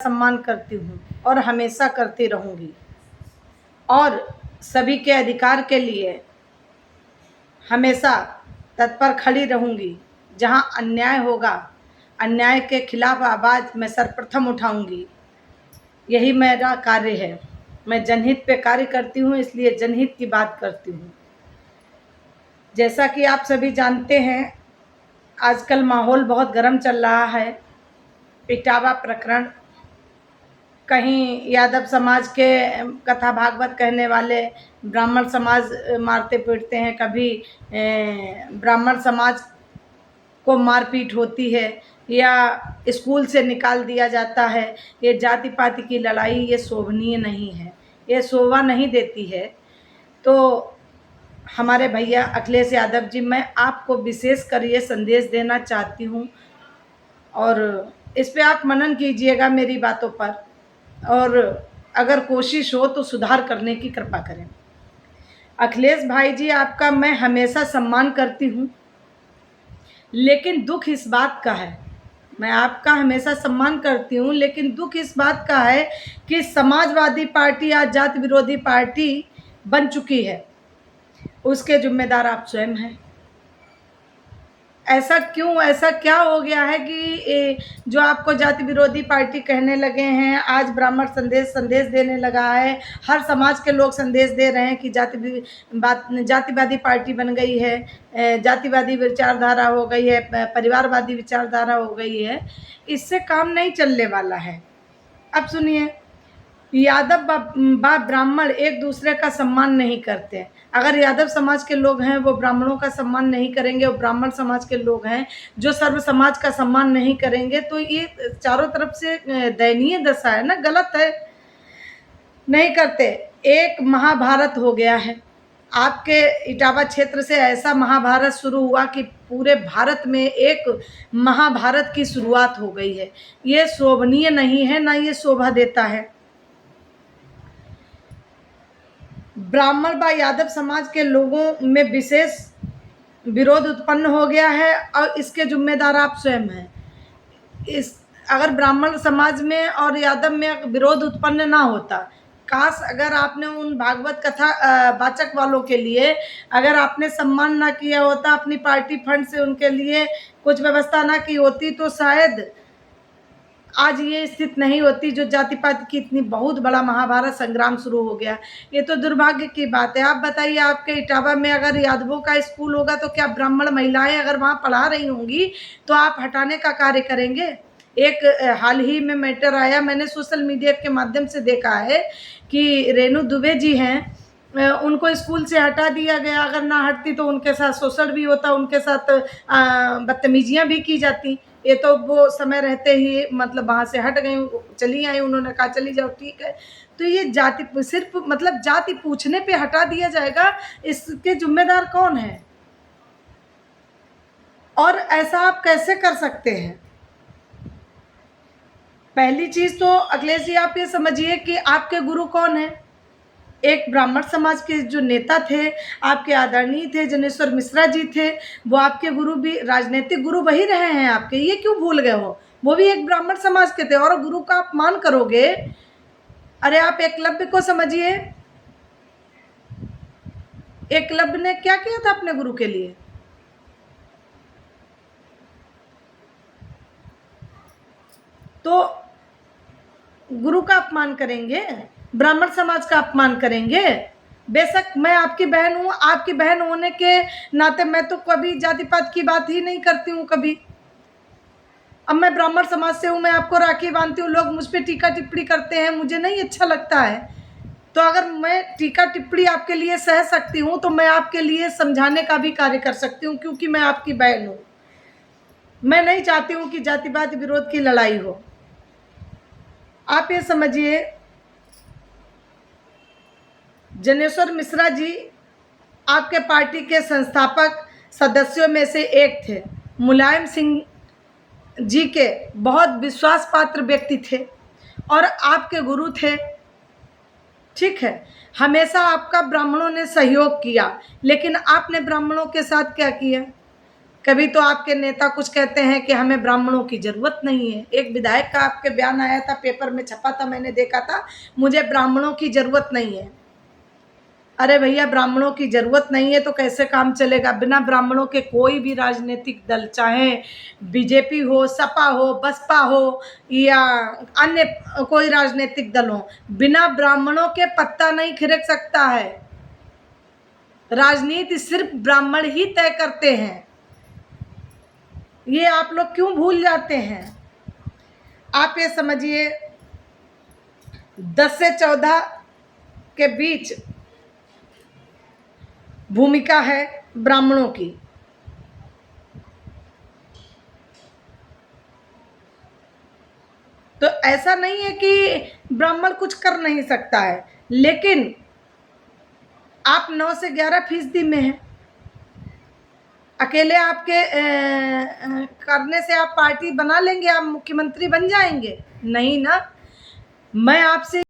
सम्मान करती हूँ और हमेशा करती रहूँगी और सभी के अधिकार के लिए हमेशा तत्पर खड़ी रहूँगी। जहाँ अन्याय होगा, अन्याय के खिलाफ आवाज़ मैं सर्वप्रथम उठाऊँगी। यही मेरा कार्य है। मैं जनहित पे कार्य करती हूँ, इसलिए जनहित की बात करती हूँ। जैसा कि आप सभी जानते हैं, आजकल माहौल बहुत गर्म चल रहा है। इटावा प्रकरण, कहीं यादव समाज के कथा भागवत कहने वाले ब्राह्मण समाज मारते पीटते हैं, कभी ब्राह्मण समाज को मारपीट होती है या स्कूल से निकाल दिया जाता है। ये जाति पाति की लड़ाई ये शोभनीय नहीं है, ये शोभा नहीं देती है। तो हमारे भैया अखिलेश यादव जी, मैं आपको विशेष कर ये संदेश देना चाहती हूँ और इस पे आप मनन कीजिएगा मेरी बातों पर, और अगर कोशिश हो तो सुधार करने की कृपा करें। अखिलेश भाई जी, आपका मैं हमेशा सम्मान करती हूँ, लेकिन दुख इस बात का है, मैं आपका हमेशा सम्मान करती हूँ, लेकिन दुख इस बात का है कि समाजवादी पार्टी आज जाति विरोधी पार्टी बन चुकी है। उसके जिम्मेदार आप स्वयं हैं। ऐसा क्यों, ऐसा क्या हो गया है कि जो आपको जाति विरोधी पार्टी कहने लगे हैं, आज ब्राह्मण संदेश देने लगा है। हर समाज के लोग संदेश दे रहे हैं कि जातिवादी पार्टी बन गई है, जातिवादी विचारधारा हो गई है, परिवारवादी विचारधारा हो गई है। इससे काम नहीं चलने वाला है। अब सुनिए, यादव ब्राह्मण एक दूसरे का सम्मान नहीं करते। अगर यादव समाज के लोग हैं वो ब्राह्मणों का सम्मान नहीं करेंगे, और ब्राह्मण समाज के लोग हैं जो सर्व समाज का सम्मान नहीं करेंगे, तो ये चारों तरफ से दयनीय दशा है ना, गलत है, नहीं करते। एक महाभारत हो गया है। आपके इटावा क्षेत्र से ऐसा महाभारत शुरू हुआ कि पूरे भारत में एक महाभारत की शुरुआत हो गई है। ये शोभनीय नहीं है, ना ये शोभा देता है। ब्राह्मण व यादव समाज के लोगों में विशेष विरोध उत्पन्न हो गया है और इसके जिम्मेदार आप स्वयं हैं। अगर ब्राह्मण समाज में और यादव में विरोध उत्पन्न ना होता, काश अगर आपने उन भागवत कथा वाचक वालों के लिए अगर आपने सम्मान ना किया होता, अपनी पार्टी फंड से उनके लिए कुछ व्यवस्था ना की होती, तो शायद आज ये स्थिति नहीं होती जो जाति पाति की इतनी बहुत बड़ा महाभारत संग्राम शुरू हो गया। ये तो दुर्भाग्य की बात है। आप बताइए, आपके इटावा में अगर यादवों का स्कूल होगा तो क्या ब्राह्मण महिलाएं अगर वहाँ पढ़ा रही होंगी तो आप हटाने का कार्य करेंगे? एक हाल ही में मैटर आया, मैंने सोशल मीडिया के माध्यम से देखा है कि रेणु दुबे जी हैं, उनको स्कूल से हटा दिया गया। अगर ना हटती तो उनके साथ शोषण भी होता, उनके साथ बदतमीजियाँ भी की जाती। ये तो वो समय रहते ही मतलब वहाँ से हट गई, चली आई, उन्होंने कहा चली जाओ, ठीक है। तो ये जाति सिर्फ मतलब जाति पूछने पे हटा दिया जाएगा, इसके जिम्मेदार कौन है? और ऐसा आप कैसे कर सकते हैं? पहली चीज तो अखिलेश जी आप ये समझिए कि आपके गुरु कौन है। एक ब्राह्मण समाज के जो नेता थे, आपके आदरणीय थे, जनेश्वर मिश्रा जी थे, वो आपके गुरु भी, राजनीतिक गुरु वही रहे हैं आपके। ये क्यों भूल गए हो? वो भी एक ब्राह्मण समाज के थे। और गुरु का अपमान करोगे? अरे आप एकलव्य को समझिए, एकलव्य ने क्या किया था अपने गुरु के लिए? तो गुरु का अपमान करेंगे, ब्राह्मण समाज का अपमान करेंगे? बेशक मैं आपकी बहन हूँ, आपकी बहन होने के नाते मैं तो कभी जाति पात की बात ही नहीं करती हूँ कभी। अब मैं ब्राह्मण समाज से हूँ, मैं आपको राखी बांधती हूँ, लोग मुझ पर टीका टिप्पणी करते हैं, मुझे नहीं अच्छा लगता है। तो अगर मैं टीका टिप्पणी आपके लिए सह सकती हूँ तो मैं आपके लिए समझाने का भी कार्य कर सकती हूँ, क्योंकि मैं आपकी बहन हूँ। मैं नहीं चाहती हूँ कि जातिवाद विरोध की लड़ाई हो। आप ये समझिए, जनेश्वर मिश्रा जी आपके पार्टी के संस्थापक सदस्यों में से एक थे। मुलायम सिंह जी के बहुत विश्वास पात्र व्यक्ति थे और आपके गुरु थे, ठीक है। हमेशा आपका ब्राह्मणों ने सहयोग किया, लेकिन आपने ब्राह्मणों के साथ क्या किया? कभी तो आपके नेता कुछ कहते हैं कि हमें ब्राह्मणों की ज़रूरत नहीं है। एक विधायक का आपके बयान आया था, पेपर में छपा था, मैंने देखा था, मुझे ब्राह्मणों की ज़रूरत नहीं है। अरे भैया, ब्राह्मणों की ज़रूरत नहीं है तो कैसे काम चलेगा? बिना ब्राह्मणों के कोई भी राजनीतिक दल, चाहे बीजेपी हो, सपा हो, बसपा हो या अन्य कोई राजनीतिक दल हो, बिना ब्राह्मणों के पत्ता नहीं खिसक सकता है। राजनीति सिर्फ ब्राह्मण ही तय करते हैं। ये आप लोग क्यों भूल जाते हैं? आप ये समझिए 10 से 14 के बीच भूमिका है ब्राह्मणों की। तो ऐसा नहीं है कि ब्राह्मण कुछ कर नहीं सकता है, लेकिन आप 9 से 11% में हैं। अकेले आपके करने से आप पार्टी बना लेंगे, आप मुख्यमंत्री बन जाएंगे? नहीं ना। मैं आपसे